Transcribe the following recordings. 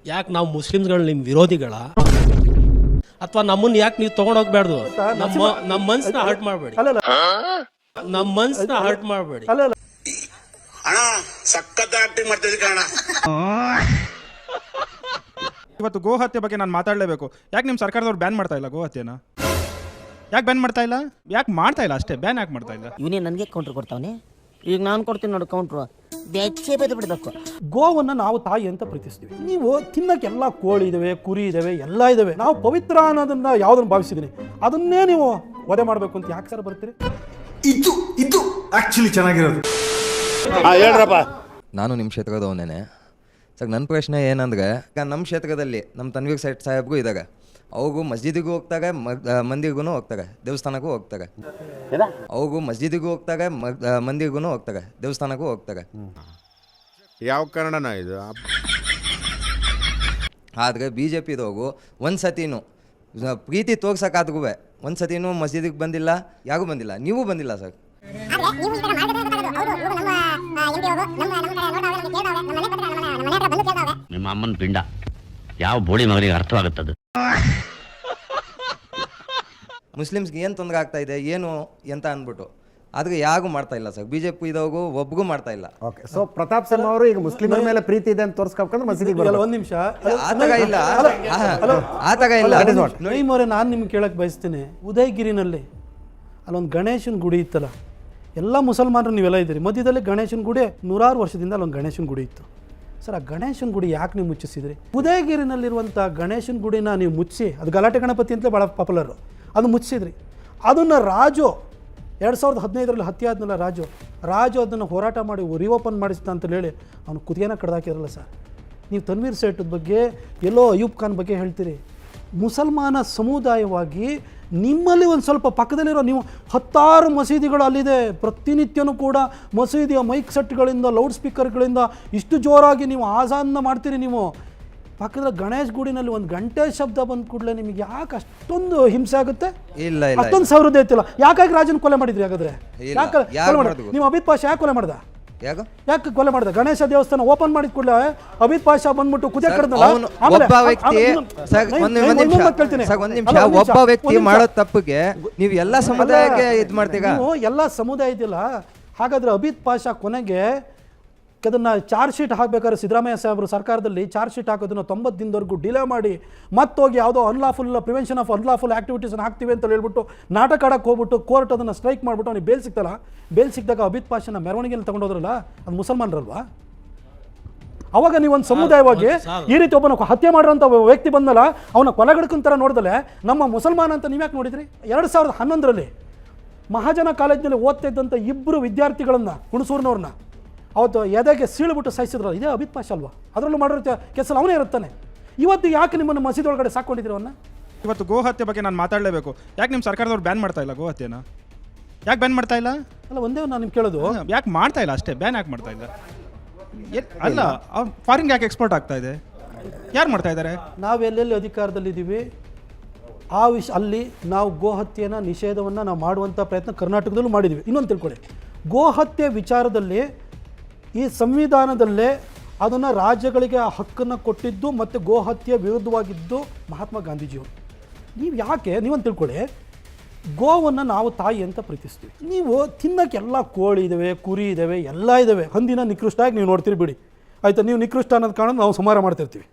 ಯಾಕೆ ನಾವು ಮುಸ್ಲಿಮ್ಸ್ಗಳು ನಿಮ್ಮ ವಿರೋಧಿಗಳ ಅಥವಾ ನಮ್ಮನ್ನ ಯಾಕೆ ನೀವು ತಗೊಂಡೋಗ್ಬಾರ್ದು? ನಮ್ಮ ಮನ್ಸನ್ನ ಹರ್ಟ್ ಮಾಡಬೇಡಿ, ನಮ್ಮ ಮನ್ಸನ್ನ ಹರ್ಟ್ ಮಾಡಬೇಡಿ. ಇವತ್ತು ಗೋಹತ್ಯೆ ಬಗ್ಗೆ ನಾನು ಮಾತಾಡಲೇಬೇಕು. ಯಾಕೆ ನಿಮ್ಮ ಸರ್ಕಾರದವ್ರು ಬ್ಯಾನ್ ಮಾಡ್ತಾ ಇಲ್ಲ ಗೋಹತ್ಯೆನ? ಯಾಕೆ ಬ್ಯಾನ್ ಮಾಡ್ತಾ ಇಲ್ಲ? ಯಾಕೆ ಮಾಡ್ತಾ ಇಲ್ಲ ಅಷ್ಟೇ, ಬ್ಯಾನ್ ಯಾಕೆ ಮಾಡ್ತಾ ಇಲ್ಲ? ಇವನೇ ನನಗೆ ಕೌಂಟ್ರ್ ಕೊಡ್ತಾವನೆ, ಈಗ ನಾನು ಕೊಡ್ತೀನಿ ನೋಡು ಕೌಂಟ್ರು. ಬೆಚ್ಚೆ ಬೆದ್ದು ಬಿಡಬೇಕು. ಗೋವನ್ನು ನಾವು ತಾಯಿ ಅಂತ ಪ್ರೀತಿಸ್ತೀವಿ. ನೀವು ತಿನ್ನಕ್ಕೆಲ್ಲ ಕೋಳಿ ಇದಾವೆ, ಕುರಿ ಇದಾವೆ, ಎಲ್ಲ ಇದಾವೆ. ನಾವು ಪವಿತ್ರ ಅನ್ನೋದನ್ನ ಯಾವ್ದನ್ನು ಭಾವಿಸಿದೀನಿ ಅದನ್ನೇ ನೀವು ವಧೆ ಮಾಡಬೇಕು ಅಂತ ಯಾಕೆ ಸರ್ ಬರ್ತೀರಿ? ಇದು ಆಕ್ಚುಲಿ ಚೆನ್ನಾಗಿರೋದು. ನಾನು ನಿಮ್ಮ ಕ್ಷೇತ್ರದವನೇನೆ ಸರ್. ನನ್ನ ಪ್ರಶ್ನೆ ಏನಂದರೆ, ನಮ್ಮ ಕ್ಷೇತ್ರದಲ್ಲಿ ನಮ್ಮ ತನ್ವೀರ್ ಸೇಠ್ ಸಾಹೇಬ್ಗೂ ಇದ್ದಾರೆ. ಅವ್ರಿಗೂ ಮಸ್ಜಿದಿಗೂ ಹೋಗ್ತಾರೆ, ಮಂದಿರ್ಗೂ ಹೋಗ್ತಾರೆ, ದೇವಸ್ಥಾನಕ್ಕೂ ಹೋಗ್ತಾರೆ. ಅವ್ರಿಗೂ ಮಸ್ಜಿದಿಗೂ ಹೋಗ್ತಾರೆ, ಮಂದಿರ್ಗೂ ಹೋಗ್ತಾರೆ, ದೇವಸ್ಥಾನಕ್ಕೂ ಹೋಗ್ತಾರೆ. ಯಾವ ಕಾರಣನ ಇದು? ಆದರೆ BJPದವ್ರು ಒಂದು ಸತಿನೂ ಪ್ರೀತಿ ತೋರ್ಸೋಕ್ಕಾದ್ರೂ ಒಂದು ಸತಿನೂ ಮಸ್ಜಿದಿಗೆ ಬಂದಿಲ್ಲ, ಯಾರಿಗೂ ಬಂದಿಲ್ಲ, ನೀವು ಬಂದಿಲ್ಲ ಸರ್. ನಿಮ್ಮ ಅಮ್ಮನ ಪಿಂಡ ಯಾವ ಬೋಳಿ ಮಗನಿಗೆ ಅರ್ಥವಾಗುತ್ತದೆ? ಮುಸ್ಲಿಮ್ಸ್ಗೆ ಏನು ತೊಂದರೆ ಆಗ್ತಾ ಇದೆ ಏನು ಅಂತ ಅಂದ್ಬಿಟ್ಟು, ಆದ್ರೆ ಯಾರಿಗೂ ಮಾಡ್ತಾ ಇಲ್ಲ ಸರ್. BJP ಇದವ್ರಿಗೂ ಒಬ್ಗೂ ಮಾಡ್ತಾ ಇಲ್ಲ. ಓಕೆ, ಸೊ ಪ್ರತಾಪ್ ಸಿಂಹ ಅವರು ಈಗ ಮುಸ್ಲಿಮರ ಮೇಲೆ ಪ್ರೀತಿ ಇದೆ ಅಂತ ತೋರಿಸ್ಬೇಕಂದ್ರೆ ಮಸೀದಿಗೆ ಬರಲ್ಲ. ಒಂದು ನಿಮಿಷ, ಆತಗ ಇಲ್ಲ, ಆತಗ ಇಲ್ಲ. ನೈಮೋರೆ, ನಾನು ನಿಮ್ಗೆ ಕೇಳಕ್ಕೆ ಬಯಸ್ತೀನಿ. ಉದಯಗಿರಿನಲ್ಲಿ ಅಲ್ಲೊಂದು ಗಣೇಶನ ಗುಡಿ ಇತ್ತಲ್ಲ, ಎಲ್ಲ ಮುಸಲ್ಮಾನರು ನೀವೆಲ್ಲ ಇದ್ದೀರಿ, ಮಧ್ಯದಲ್ಲಿ ಗಣೇಶನ ಗುಡಿ 100 ವರ್ಷದಿಂದ ಅಲ್ಲೊಂದು ಗಣೇಶನ ಗುಡಿ ಇತ್ತು ಸರ್. ಆ ಗಣೇಶನ ಗುಡಿ ಯಾಕೆ ನೀವು ಮುಚ್ಚಿಸಿದ್ರಿ? ಉದಯಗಿರಿನಲ್ಲಿರುವಂಥ ಗಣೇಶನ ಗುಡಿನ ನೀವು ಮುಚ್ಚಿಸಿ, ಅದು ಗಲಾಟೆ ಗಣಪತಿ ಅಂತಲೇ ಭಾಳ ಪಾಪ್ಯುಲರು, ಅದು ಮುಚ್ಚಿಸಿದ್ರಿ. ಅದನ್ನು ರಾಜು 2015ರಲ್ಲಿ ಹತ್ಯೆ ಆದ್ಮೇಲೆ ರಾಜು ಅದನ್ನು ಹೋರಾಟ ಮಾಡಿ ರಿಓಪನ್ ಮಾಡಿಸ್ತ ಅಂತ ಹೇಳಿ ಅವನು ಕುದಿಯನ ಕಡ್ದಾಕಿರಲ್ಲ ಸರ್. ನೀವು ತನ್ವೀರ್ ಸೇಠ್ ಬಗ್ಗೆ ಎಲ್ಲೋ ಅಯೂಬ್ ಖಾನ್ ಬಗ್ಗೆ ಹೇಳ್ತೀರಿ. ಮುಸಲ್ಮಾನ ಸಮುದಾಯವಾಗಿ ನಿಮ್ಮಲ್ಲಿ ಒಂದು ಸ್ವಲ್ಪ ಪಕ್ಕದಲ್ಲಿರೋ ನೀವು 10 ಮಸೀದಿಗಳು ಅಲ್ಲಿದೆ. ಪ್ರತಿನಿತ್ಯನೂ ಕೂಡ ಮಸೀದಿಯ ಮೈಕ್ ಸೆಟ್ಗಳಿಂದ, ಲೌಡ್ ಸ್ಪೀಕರ್ಗಳಿಂದ ಇಷ್ಟು ಜೋರಾಗಿ ನೀವು ಆಜಾನ್ನ ಮಾಡ್ತೀರಿ. ನೀವು ಪಕ್ಕದ ಗಣೇಶ್ ಗುಡಿನಲ್ಲಿ 1 ಗಂಟೆ ಶಬ್ದ ಬಂದ ಕೂಡಲೇ ನಿಮಗೆ ಯಾಕೆ ಅಷ್ಟೊಂದು ಹಿಂಸೆ ಆಗುತ್ತೆ? ಇಲ್ಲ, ಅಷ್ಟೊಂದು ಸಾವಿರದ ಐತಿಲ್ಲ. ಯಾಕಾಗಿ ರಾಜನ ಕೊಲೆ ಮಾಡಿದ್ರಿ? ಹಾಗಾದ್ರೆ ಯಾಕೆ ನೀವು ಅಬಿದ್ ಪಾಷಾ ಯಾಕೆ ಕೊಲೆ ಮಾಡ್ದ? ಯಾಕೆ ಕೊಲೆ ಮಾಡ್ದ? ಗಣೇಶ ದೇವಸ್ಥಾನ ಓಪನ್ ಮಾಡಿದ ಕೂಡಲೇ ಅಬಿದ್ ಪಾಷಾ ಬಂದ್ಬಿಟ್ಟು ಕುದಿಯ ಕಡ್ದಲ್ಲ. ಒಬ್ಬ ವ್ಯಕ್ತಿ ಮಾಡೋ ತಪ್ಪಿಗೆ ನೀವು ಎಲ್ಲ ಸಮುದಾಯಕ್ಕೆ ಇದು ಮಾಡ್ತೀರಾ? ಎಲ್ಲ ಸಮುದಾಯ ಇದಿಲ್ಲ. ಹಾಗಾದ್ರೆ ಅಬಿದ್ ಪಾಷಾ ಕೊನೆಗೆ ಅದನ್ನು ಚಾರ್ಜ್ ಶೀಟ್ ಹಾಕಬೇಕಾದ್ರೆ ಸಿದ್ದರಾಮಯ್ಯ ಸಾಹೇಬರು ಸರ್ಕಾರದಲ್ಲಿ ಚಾರ್ಜ್ ಶೀಟ್ ಹಾಕೋದನ್ನು 90 ದಿನದವರೆಗೂ ಡಿಲೇ ಮಾಡಿ ಮತ್ತೋಗಿ ಯಾವುದೋ ಪ್ರಿವೆನ್ಷನ್ ಆಫ್ ಅನ್ಲಾಫುಲ್ ಆ್ಯಕ್ಟಿವಿಟೀಸನ್ನು ಹಾಕ್ತೀವಿ ಅಂತ ಹೇಳ್ಬಿಟ್ಟು ನಾಟಕ ಆಡಕ್ಕೆ ಹೋಗ್ಬಿಟ್ಟು ಕೋರ್ಟ್ ಅದನ್ನು ಸ್ಟ್ರೈಕ್ ಮಾಡಿಬಿಟ್ಟು ಅವ್ನಿಗೆ ಬೇಲ್ ಸಿಗ್ತಲ್ಲ. ಬೇಲ್ ಸಿಕ್ಕಿದಾಗ ಅಬಿದ್ ಪಾಷಾನ ಮೆರವಣಿಗೆಯಲ್ಲಿ ತಗೊಂಡೋದ್ರಲ್ಲ, ಅದು ಮುಸಲ್ಮಾನರಲ್ವಾ? ಅವಾಗ ನೀವೊಂದು ಸಮುದಾಯವಾಗಿ ಈ ರೀತಿ ಒಬ್ಬನ ಹತ್ಯೆ ಮಾಡಿರೋಂಥ ವ್ಯಕ್ತಿ ಬಂದಲ್ಲ, ಅವನ ಕೊಲೆಗಡಕನ ಥರ ನೋಡಿದಲೆ ನಮ್ಮ ಮುಸಲ್ಮಾನ ಅಂತ ನೀವ್ಯಾಕೆ ನೋಡಿದ್ರಿ? 2011ರಲ್ಲಿ ಮಹಾಜನ ಕಾಲೇಜಿನಲ್ಲಿ ಓದ್ತಾ ಇದ್ದಂಥ 2 ವಿದ್ಯಾರ್ಥಿಗಳನ್ನು, ಹುಣಸೂರಿನವ್ರನ್ನ ಅವತ್ತು ಎದೆಗೆ ಸೀಳ್ಬಿಟ್ಟು ಸಾಯಿಸಿದ್ರಲ್ಲ, ಇದೇ ಅಬಿದ್ ಪಾಷಾ ಅಲ್ವಾ? ಅದರಲ್ಲೂ ಮಾಡಿರೋ ಕೆಲಸಲ್ಲಿ ಅವನೇ ಇರುತ್ತಾನೆ. ಇವತ್ತು ಯಾಕೆ ನಿಮ್ಮನ್ನು ಮಸೀದಿ ಒಳಗಡೆ ಸಾಕೊಂಡಿದ್ದೀರಿ ಅವನ್ನ? ಇವತ್ತು ಗೋಹತ್ಯೆ ಬಗ್ಗೆ ನಾನು ಮಾತಾಡಲೇಬೇಕು. ಯಾಕೆ ನಿಮ್ಮ ಸರ್ಕಾರದವ್ರು ಬ್ಯಾನ್ ಮಾಡ್ತಾ ಇಲ್ಲ ಗೋಹತ್ಯೆನ? ಯಾಕೆ ಬ್ಯಾನ್ ಮಾಡ್ತಾ ಇಲ್ಲ? ಅಲ್ಲ, ಒಂದೇ ನಾನು ನಿಮ್ಗೆ ಕೇಳೋದು, ಯಾಕೆ ಮಾಡ್ತಾ ಇಲ್ಲ ಅಷ್ಟೇ, ಬ್ಯಾನ್ ಯಾಕೆ ಮಾಡ್ತಾ ಇಲ್ಲ? ಅಲ್ಲ, ಫಾರಿನ್ಗೆ ಯಾಕೆ ಎಕ್ಸ್ಪೋರ್ಟ್ ಆಗ್ತಾ ಇದೆ? ಯಾರು ಮಾಡ್ತಾ ಇದ್ದಾರೆ? ನಾವು ಎಲ್ಲೆಲ್ಲಿ ಅಧಿಕಾರದಲ್ಲಿದ್ದೀವಿ ಅಲ್ಲಿ ನಾವು ಗೋಹತ್ಯೆನ ನಿಷೇಧವನ್ನು ನಾವು ಮಾಡುವಂಥ ಪ್ರಯತ್ನ ಕರ್ನಾಟಕದಲ್ಲೂ ಮಾಡಿದ್ದೀವಿ. ಇನ್ನೊಂದು ತಿಳ್ಕೊಳ್ಳಿ, ಗೋಹತ್ಯೆ ವಿಚಾರದಲ್ಲಿ ಈ ಸಂವಿಧಾನದಲ್ಲೇ ಅದನ್ನು ರಾಜ್ಯಗಳಿಗೆ ಆ ಹಕ್ಕನ್ನು ಕೊಟ್ಟಿದ್ದು ಮತ್ತು ಗೋಹತ್ಯೆ ವಿರುದ್ಧವಾಗಿದ್ದು ಮಹಾತ್ಮ ಗಾಂಧೀಜಿಯವರು. ನೀವು ಯಾಕೆ, ನೀವೊಂದು ತಿಳ್ಕೊಳ್ಳಿ, ಗೋವನ್ನು ನಾವು ತಾಯಿ ಅಂತ ಪ್ರೀತಿಸ್ತೀವಿ. ನೀವು ತಿನ್ನಕ್ಕೆಲ್ಲ ಕೋಳಿ ಇದ್ದಾವೆ, ಕುರಿ ಇದ್ದಾವೆ, ಎಲ್ಲ ಇದ್ದಾವೆ. ಹಂದಿನ ನಿಕೃಷ್ಟಾಗಿ ನೀವು ನೋಡ್ತೀರಿ ಬಿಡಿ, ಆಯಿತಾ? ನೀವು ನಿಕೃಷ್ಟ ಅನ್ನೋದು ಕಾರಣ ನಾವು ಸಂಹಾರ ಮಾಡ್ತಿರ್ತೀವಿ.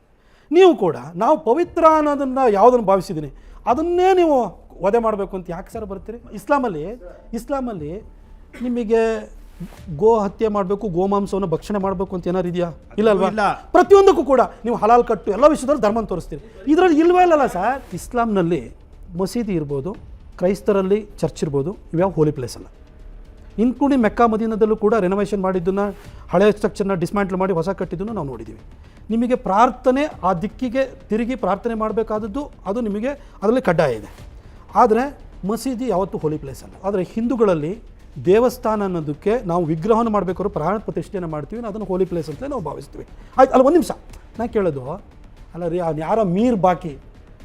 ನೀವು ಕೂಡ ನಾವು ಪವಿತ್ರ ಅನ್ನೋದನ್ನು ಯಾವುದನ್ನು ಭಾವಿಸಿದ್ದೀನಿ ಅದನ್ನೇ ನೀವು ವಧೆ ಮಾಡಬೇಕು ಅಂತ ಯಾಕೆ ಸರ್ ಬರ್ತೀರಿ? ಇಸ್ಲಾಮಲ್ಲಿ ನಿಮಗೆ ಗೋ ಹತ್ಯೆ ಮಾಡಬೇಕು, ಗೋಮಾಂಸವನ್ನು ಭಕ್ಷಣೆ ಮಾಡಬೇಕು ಅಂತ ಏನಾರು ಇದೆಯಾ? ಇಲ್ಲಲ್ವಾ? ಪ್ರತಿಯೊಂದಕ್ಕೂ ಕೂಡ ನೀವು ಹಲಾಲ್ ಕಟ್ಟು ಎಲ್ಲ ವಿಷಯದಲ್ಲಿ ಧರ್ಮ ತೋರಿಸ್ತೀರಿ. ಇದರಲ್ಲಿ ಇಲ್ವೇ ಇಲ್ಲಲ್ಲ ಸರ್. ಇಸ್ಲಾಂನಲ್ಲಿ ಮಸೀದಿ ಇರ್ಬೋದು, ಕ್ರೈಸ್ತರಲ್ಲಿ ಚರ್ಚ್ ಇರ್ಬೋದು, ಇವ್ಯಾವ ಹೋಲಿ ಪ್ಲೇಸ್ ಅಲ್ಲ. ಇನ್ಕ್ಲೂಡಿಂಗ್ ಮೆಕ್ಕಾ ಮದೀನದಲ್ಲೂ ಕೂಡ ರೆನೋವೇಷನ್ ಮಾಡಿದ್ದನ್ನು, ಹಳೆಯ ಸ್ಟ್ರಕ್ಚರ್ನ ಡಿಸ್ಮ್ಯಾಂಟ್ಲ್ ಮಾಡಿ ಹೊಸ ಕಟ್ಟಿದ್ದನ್ನು ನಾವು ನೋಡಿದ್ದೀವಿ. ನಿಮಗೆ ಪ್ರಾರ್ಥನೆ ಆ ದಿಕ್ಕಿಗೆ ತಿರುಗಿ ಪ್ರಾರ್ಥನೆ ಮಾಡಬೇಕಾದದ್ದು ಅದು ನಿಮಗೆ ಅದರಲ್ಲಿ ಕಡ್ಡಾಯ ಇದೆ. ಆದರೆ ಮಸೀದಿ ಯಾವತ್ತೂ ಹೋಲಿ ಪ್ಲೇಸ್ ಅಲ್ಲ. ಆದರೆ ಹಿಂದೂಗಳಲ್ಲಿ ದೇವಸ್ಥಾನ ಅನ್ನೋದಕ್ಕೆ ನಾವು ವಿಗ್ರಹವನ್ನು ಮಾಡಬೇಕಾದ್ರೂ ಪ್ರಾಣ ಪ್ರತಿಷ್ಠೆಯನ್ನು ಮಾಡ್ತೀವಿ, ಅದನ್ನು ಹೋಲಿ ಪ್ಲೇಸ್ ಅಂತ ನಾವು ಭಾವಿಸ್ತೀವಿ. ಆಯ್ತು, ಅಲ್ಲ ಒಂದು ನಿಮಿಷ ನಾನು ಕೇಳೋದು, ಅಲ್ಲ ರೀ, ಅವ್ನು ಯಾರೋ ಮೀರ್ ಬಾಕಿ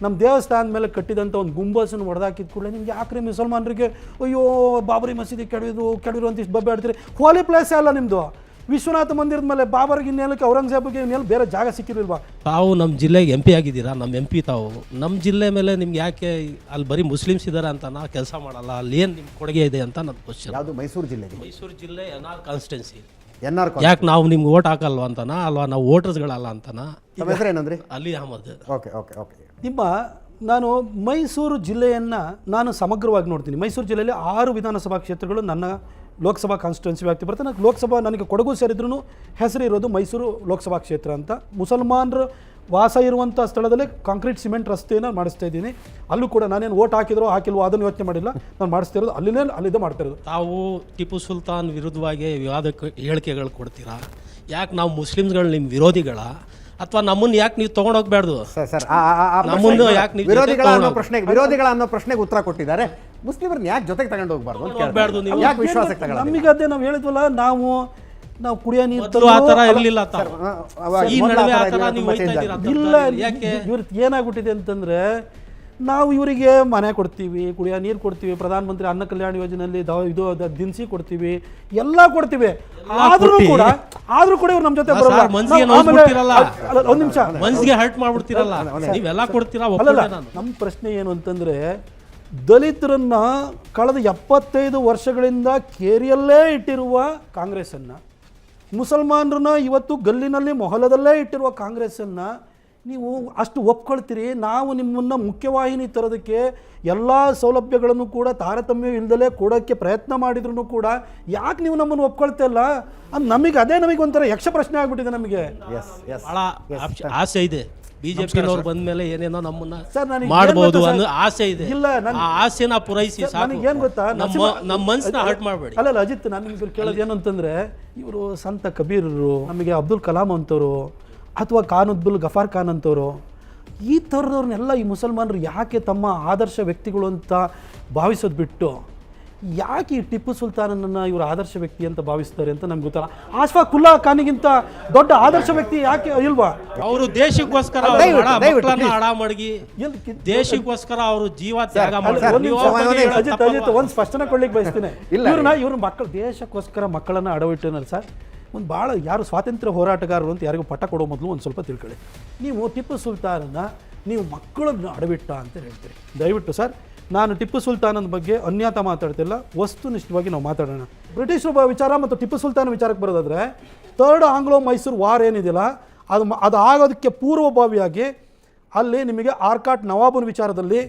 ನಮ್ಮ ದೇವಸ್ಥಾನದ ಮೇಲೆ ಕಟ್ಟಿದಂಥ ಒಂದು ಗುಂಬಸನ್ನು ಹೊಡೆದಾಕಿದ ಕೂಡಲೇ ನಿಮ್ಗೆ ಯಾಕ್ರಿ ಮುಸಲ್ಮಾನರಿಗೆ ಅಯ್ಯೋ ಬಾಬರಿ ಮಸೀದಿ ಕೆಡವಿರು ಅಂತ ಇಷ್ಟು ಬಬ್ಬೆ ಆಡ್ತೀರಿ? ಹೋಲಿ ಪ್ಲೇಸೇ ಅಲ್ಲ ನಿಮ್ಮದು. ವಿಶ್ವನಾಥ ಮಂದಿರದ ಮೇಲೆ ಬಾಬರ್ಗೆ ಇನ್ನೇಲಕ್ಕೆ ಔರಂಗಜೇಬ್ಗೆ ಇನ್ನೇನು ಬೇರೆ ಜಾಗ ಸಿಕ್ಕಿರಲಿಲ್ವಾ? ತಾವು ನಮ್ಮ ಜಿಲ್ಲೆಗೆ MP ಆಗಿದ್ದೀರಾ, ನಮ್ಮ MP ತಾವು. ನಮ್ಮ ಜಿಲ್ಲೆ ಮೇಲೆ ನಿಮ್ಗೆ ಯಾಕೆ ಅಲ್ಲಿ ಬರೀ ಮುಸ್ಲಿಮ್ಸ್ ಇದ್ದಾರೆ ಅಂತ ನಾ ಕೆಲಸ ಮಾಡಲ್ಲ, ಅಲ್ಲಿ ಏನು ನಿಮ್ಮ ಕೊಡುಗೆ ಇದೆ ಅಂತ ನನ್ನ ಕ್ವಶನ್. ಯಾವುದು ಮೈಸೂರು ಜಿಲ್ಲೆಗೆ? ಮೈಸೂರು ಜಿಲ್ಲೆ NR ಕಾನ್ಸ್ಟಿಟ್ಯೂನ್ಸಿ. NR ಯಾಕೆ ನಾವು ನಿಮ್ಗೆ ಓಟ್ ಹಾಕಲ್ವಾ ಅಂತನಾ, ಅಲ್ವಾ ನಾವು ವೋಟರ್ಸ್ಗಳಲ್ಲ ಅಂತನಾ? ನಮ್ಮ ಹೆಸರು ಏನಂದ್ರಿ? Ali Ahmad. Okay okay okay. ನಾನು ಮೈಸೂರು ಜಿಲ್ಲೆಯನ್ನು ನಾನು ಸಮಗ್ರವಾಗಿ ನೋಡ್ತೀನಿ. ಮೈಸೂರು ಜಿಲ್ಲೆಯಲ್ಲಿ 6 ವಿಧಾನಸಭಾ ಕ್ಷೇತ್ರಗಳು ನನ್ನ ಲೋಕಸಭಾ ಕಾನ್ಸ್ಟಿಟ್ಯೂನ್ಸಿ ವ್ಯಾಪ್ತಿ ಬರುತ್ತೆ. ನನಗೆ ಲೋಕಸಭಾ ನನಗೆ ಕೊಡಗು ಸೇರಿದ್ರೂ ಹೆಸರು ಇರೋದು ಮೈಸೂರು ಲೋಕಸಭಾ ಕ್ಷೇತ್ರ ಅಂತ. ಮುಸಲ್ಮಾನರು ವಾಸ ಇರುವಂಥ ಸ್ಥಳದಲ್ಲೇ ಕಾಂಕ್ರೀಟ್ ಸಿಮೆಂಟ್ ರಸ್ತೆಯನ್ನು ಮಾಡಿಸ್ತಾ ಇದ್ದೀನಿ. ಅಲ್ಲೂ ಕೂಡ ನಾನೇನು ಓಟ್ ಹಾಕಿದ್ರೋ ಹಾಕಿಲ್ವೋ ಅದನ್ನು ಯೋಚನೆ ಮಾಡಿಲ್ಲ, ನಾನು ಮಾಡಿಸ್ತಾ ಇರೋದು ಅಲ್ಲಿದೆ ಮಾಡ್ತಾ ಇರೋದು. ತಾವು ಟಿಪ್ಪು ಸುಲ್ತಾನ್ ವಿರುದ್ಧವಾಗಿ ವಿವಾದಕ್ಕೆ ಹೇಳಿಕೆಗಳು ಕೊಡ್ತೀರಾ. ಯಾಕೆ ನಾವು ಮುಸ್ಲಿಮ್ಸ್ಗಳು ನಿಮ್ಮ ವಿರೋಧಿಗಳ, ಅಥವಾ ನಮ್ಮನ್ನು ಯಾಕೆ ನೀವು ತೊಗೊಂಡೋಗ್ಬಾರ್ದು? ಸರ್ ನಮ್ಮನ್ನು ಯಾಕೆ ನೀವು ವಿರೋಧಿಗಳ ಅನ್ನೋ ಪ್ರಶ್ನೆಗೆ ಉತ್ತರ ಕೊಟ್ಟಿದ್ದಾರೆ. ಮುಸ್ಲಿಮರನ್ನ ಯಾಕೆ ಜೊತೆಗೆ ತಗೊಂಡು ಹೋಗ್ಬಾರ್ದು ಅಂತ ಹೋಗ್ಬಾರ್ದು ನೀವು. ಯಾಕೆ ವಿಶ್ವಾಸಕ್ಕೆ ತಗೊಳ್ಳೋದು? ನಮಗೆ ಅದೇ ನಾವು ಹೇಳಿದ್ವಲ್ಲ, ನಾವು ಕುಡಿಯೋ ನೀರು ಆ ಥರ ಇರಲಿಲ್ಲ. ಈ ನಡುವೆ ಆ ಥರ ನೀವು ಹೋಗ್ತಾ ಇದ್ದೀರಾ. ಇಲ್ಲ, ಯಾಕೆ ಇವ್ರದ್ದು ಏನಾಗ್ಬಿಟ್ಟಿದೆ ಅಂತಂದರೆ, ನಾವು ಇವರಿಗೆ ಮನೆ ಕೊಡ್ತೀವಿ, ಕುಡಿಯೋ ನೀರು ಕೊಡ್ತೀವಿ, ಪ್ರಧಾನಮಂತ್ರಿ ಅನ್ನ ಕಲ್ಯಾಣ ಯೋಜನೆಯಲ್ಲಿ ಇದು ದಿನಸಿ ಕೊಡ್ತೀವಿ, ಎಲ್ಲ ಕೊಡ್ತೀವಿ. ಆದ್ರೂ ಕೂಡ ಇವ್ರು ನಮ್ಮ ಜೊತೆ ಬರಲ್ಲ. ಒಂದು ನಿಮಿಷ, ಮನ್ಸಿಗೆ ಹರ್ಟ್ ಮಾಡ್ಬಿಡ್ತೀರಲ್ಲ, ನೀವೆಲ್ಲ ಕೊಡ್ತೀರಾ. ನಮ್ಮ ಪ್ರಶ್ನೆ ಏನು ಅಂತಂದ್ರೆ, ದಲಿತರನ್ನ ಕಳೆದ 75 ವರ್ಷಗಳಿಂದ ಕೇರಿಯಲ್ಲೇ ಇಟ್ಟಿರುವ ಕಾಂಗ್ರೆಸ್ಸನ್ನು, ಮುಸಲ್ಮಾನರನ್ನ ಇವತ್ತು ಗಲ್ಲಿನಲ್ಲಿ ಮೊಹಲದಲ್ಲೇ ಇಟ್ಟಿರುವ ಕಾಂಗ್ರೆಸ್ಸನ್ನು ನೀವು ಅಷ್ಟು ಒಪ್ಕೊಳ್ತೀರಿ. ನಾವು ನಿಮ್ಮನ್ನು ಮುಖ್ಯವಾಹಿನಿ ತರೋದಕ್ಕೆ ಎಲ್ಲ ಸೌಲಭ್ಯಗಳನ್ನು ಕೂಡ ತಾರತಮ್ಯ ಇಲ್ಲದಲೇ ಕೊಡೋಕ್ಕೆ ಪ್ರಯತ್ನ ಮಾಡಿದ್ರು ಕೂಡ ಯಾಕೆ ನೀವು ನಮ್ಮನ್ನು ಒಪ್ಕೊಳ್ತಾ ಇಲ್ಲ? ನಮಗೆ ಒಂಥರ ಯಕ್ಷ ಪ್ರಶ್ನೆ ಆಗ್ಬಿಟ್ಟಿದೆ. ನಮಗೆ ಬಹಳ ಆಸೆ ಇದೆ, ಬಿಜೆಪಿನವ್ರು ಬಂದ ಮೇಲೆ ಏನೇನೋ ನಮ್ಮನ್ನ ಮಾಡಬಹುದು ಅನ್ನೋ ಆಸೆ ಇದೆ. ಇಲ್ಲ, ಆ ಆಸೆನ ಪೂರೈಸಿ ಸಾಕು. ಏನ್ ಗೊತ್ತಾ, ನಮ್ಮ ಮನಸ್ಸನ್ನ ಹರ್ಟ್ ಮಾಡಬೇಡಿ. ಅಲ್ಲ ಅಜಿತ್, ನಾನು ನಿಮ್ಗೆ ಕೇಳೋದು ಏನು ಅಂತಂದ್ರೆ, ಇವರು ಸಂತ ಕಬೀರರು, ನಮಗೆ ಅಬ್ದುಲ್ ಕಲಾಂ ಅಂತವರು, ಅಥವಾ ಖಾನ್ ಗಫಾರ್ ಖಾನ್ ಅಂತವರು, ಈ ಥರದವ್ರನ್ನೆಲ್ಲ ಈ ಮುಸಲ್ಮಾನರು ಯಾಕೆ ತಮ್ಮ ಆದರ್ಶ ವ್ಯಕ್ತಿಗಳು ಅಂತ ಭಾವಿಸೋದು ಬಿಟ್ಟು ಯಾಕೆ ಈ ಟಿಪ್ಪು ಸುಲ್ತಾನನನ್ನು ಇವರು ಆದರ್ಶ ವ್ಯಕ್ತಿ ಅಂತ ಭಾವಿಸ್ತಾರೆ ಅಂತ ನಮ್ಗೆ ಗೊತ್ತಲ್ಲ. ಅಶ್ಫಾಕ್ ಉಲ್ಲಾ ಖಾನಿಗಿಂತ ದೊಡ್ಡ ಆದರ್ಶ ವ್ಯಕ್ತಿ ಯಾಕೆ ಇಲ್ವಾ? ಅವರು ದೇಶಕ್ಕೋಸ್ಕರ ಹಡ ಮಡಗಿ, ದೇಶಕ್ಕೋಸ್ಕರ ಅವರು ಜೀವ ತ್ಯಾಗ ಮಾಡಿದ್ರು. ಒಂದು ಸ್ಪಷ್ಟನೆ ಕೊಡ್ಲಿಕ್ಕೆ ಬಯಸ್ತೀನಿ. ಇವ್ರ ಮಕ್ಕಳು ದೇಶಕ್ಕೋಸ್ಕರ ಮಕ್ಕಳನ್ನು ಅಡವಿಟ್ಟನಲ್ಲ ಸರ್. ಒಂದು ಭಾಳ ಯಾರು ಸ್ವಾತಂತ್ರ್ಯ ಹೋರಾಟಗಾರರು ಅಂತ ಯಾರಿಗೂ ಪಟ್ಟ ಕೊಡೋ ಮೊದಲು ಒಂದು ಸ್ವಲ್ಪ ತಿಳ್ಕೊಳ್ಳಿ. ನೀವು ಟಿಪ್ಪು ಸುಲ್ತಾನನ್ನ ನೀವು ಮಕ್ಕಳನ್ನ ಅಡವಿಟ್ಟ ಅಂತ ಹೇಳ್ತೀರಿ. ದಯವಿಟ್ಟು ಸರ್, ನಾನು ಟಿಪ್ಪು ಸುಲ್ತಾನನ ಬಗ್ಗೆ ಅನ್ಯಾತ ಮಾತಾಡ್ತಿಲ್ಲ, ವಸ್ತುನಿಷ್ಠವಾಗಿ ನಾವು ಮಾತಾಡೋಣ. ಬ್ರಿಟಿಷರು ವಿಚಾರ ಮತ್ತು ಟಿಪ್ಪು ಸುಲ್ತಾನ ವಿಚಾರಕ್ಕೆ ಬರೋದಾದರೆ, 3rd ಆಂಗ್ಲೋ ಮೈಸೂರು ವಾರ್ ಏನಿದೆಯಲ್ಲ, ಅದು ಆಗೋದಕ್ಕೆ ಪೂರ್ವಭಾವಿಯಾಗಿ ಅಲ್ಲಿ ನಿಮಗೆ ಆರ್ಕಾಟ್ ನವಾಬನ ವಿಚಾರದಲ್ಲಿ,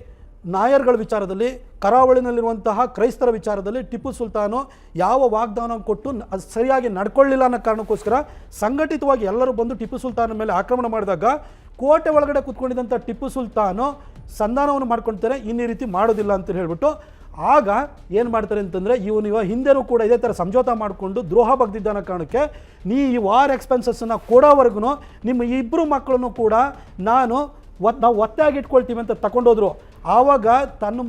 ನಾಯರ್ಗಳ ವಿಚಾರದಲ್ಲಿ, ಕರಾವಳಿನಲ್ಲಿರುವಂತಹ ಕ್ರೈಸ್ತರ ವಿಚಾರದಲ್ಲಿ ಟಿಪ್ಪು ಸುಲ್ತಾನು ಯಾವ ವಾಗ್ದಾನ ಕೊಟ್ಟು ಅದು ಸರಿಯಾಗಿ ನಡ್ಕೊಳ್ಳಿಲ್ಲ ಅನ್ನೋ ಕಾರಣಕ್ಕೋಸ್ಕರ ಸಂಘಟಿತವಾಗಿ ಎಲ್ಲರೂ ಬಂದು ಟಿಪ್ಪು ಸುಲ್ತಾನ ಮೇಲೆ ಆಕ್ರಮಣ ಮಾಡಿದಾಗ ಕೋಟೆ ಒಳಗಡೆ ಕೂತ್ಕೊಂಡಿದ್ದಂಥ ಟಿಪ್ಪು ಸುಲ್ತಾನು ಸಂಧಾನವನ್ನು ಮಾಡ್ಕೊಳ್ತಾರೆ, ಇನ್ನೀ ರೀತಿ ಮಾಡೋದಿಲ್ಲ ಅಂತ ಹೇಳ್ಬಿಟ್ಟು ಆಗ ಏನು ಮಾಡ್ತಾರೆ ಅಂತಂದರೆ, ಇವನು ಹಿಂದೆನೂ ಕೂಡ ಇದೇ ಥರ ಸಮझौता ಮಾಡಿಕೊಂಡು ದ್ರೋಹ ಬಗ್ದಿದ್ದ ಅನ್ನೋ ಕಾರಣಕ್ಕೆ ಈ ವಾರ್ ಎಕ್ಸ್ಪೆನ್ಸಸ್ಸನ್ನು ಕೊಡೋವರೆಗೂ ನಿಮ್ಮ ಇಬ್ಬರು ಮಕ್ಕಳನ್ನು ಕೂಡ ನಾವು ಒತ್ತಾಗಿ ಇಟ್ಕೊಳ್ತೀವಿ ಅಂತ ತಗೊಂಡೋದ್ರು. ಆವಾಗ ತನ್ನ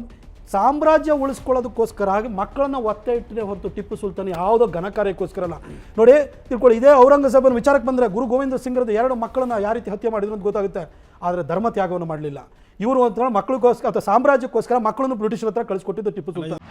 ಸಾಮ್ರಾಜ್ಯ ಉಳಿಸ್ಕೊಳ್ಳೋದಕ್ಕೋಸ್ಕರ ಮಕ್ಕಳನ್ನು ಒತ್ತೆ ಇಟ್ಟರೆ ಹೊರತು ಟಿಪ್ಪು ಸುಲ್ತಾನ್ ಯಾವುದೋ ಘನಕಾರ್ಯಕ್ಕೋಸ್ಕರ ಅಲ್ಲ. ನೋಡಿ ತಿಳ್ಕೊಳ್ಳಿ, ಇದೇ ಔರಂಗಜೇಬನ ವಿಚಾರಕ್ಕೆ ಬಂದರೆ ಗುರು ಗೋವಿಂದ ಸಿಂಗ್ರದ 2 ಮಕ್ಕಳನ್ನು ಯಾವ ರೀತಿ ಹತ್ಯೆ ಮಾಡಿದ್ರು ಅಂತ ಗೊತ್ತಾಗುತ್ತೆ. ಆದರೆ ಧರ್ಮ ತ್ಯಾಗವನ್ನು ಮಾಡಲಿಲ್ಲ. ಇವರು ಅಂತ ಮಕ್ಕಳಿಗೋಸ್ಕರ ಅಥವಾ ಸಾಮ್ರಾಜ್ಯಕ್ಕೋಸ್ಕರ ಮಕ್ಕಳನ್ನು ಬ್ರಿಟಿಷರ ಹತ್ರ ಕಳಿಸ್ಕೊಟ್ಟಿದ್ದು ಟಿಪ್ಪು ಸುಲ್ತಾನ್.